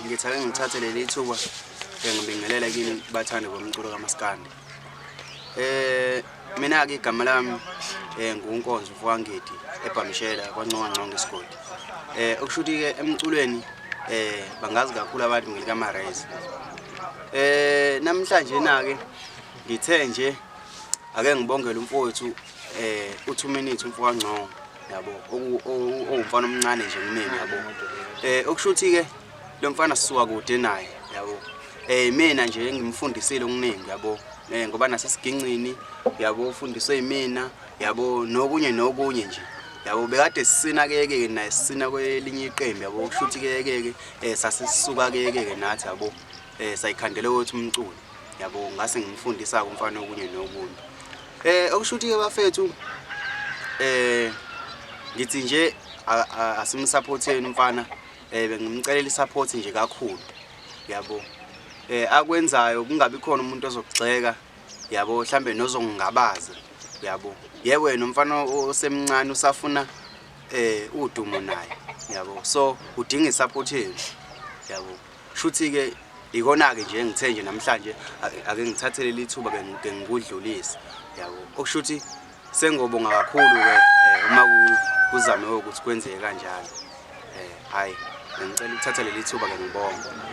Ngithake ngithathe leli thuba ngibingelela kini bathanda bomculo kaMaskandi. Mina ke igama lami nguNkonzo Mfowangedi eBhamshela kwaNcongwancongo isigodi. Okushuthi ke emculweni bangazi kakhulu abantu ngilika Marezi. Namhlanje na ke ngithe nje ake ngibongele umfowethu u2 minutes umfowangcongo yabo owumfana omncane nje kumina yabo. Okushuthi ke lo mfana sisuka kude naye yabo. Mina nje ngimfundisile okuningi yabo. Ngoba nasesigincini yabo ufundiswe yimina yabo nokunye nje yabo bekade sisina ke naye sisina kwelinye iqembu yabo. Okushuthi ke sasisuka ke nathi yabo sayikhandela ukuthi umculo yabo ngase ngimfundisa umfana okunye nokunye. Okushuthi ke bafethu ngithi nje asimsupporteni umfana bengimcelela isupport nje kakhulu yabo. Akwenzayo kungabi khona umuntu ozokugxeka yabo mhlambe nozongingabaza yabo. Wena umfana osemncane usafuna udumo naye yabo. So udinga isupport yenu yabo. Shuthi ke ikona ke nje ngithe nje namhlanje ake ngithathe leli thuba ke ngikudlulisa yabo. Okushuthi sengobonga kakhulu ke uma kuzame ukuthi kwenzeke kanjalo. Hayi ngicela ukuthatha leli thuba ke ngibonga.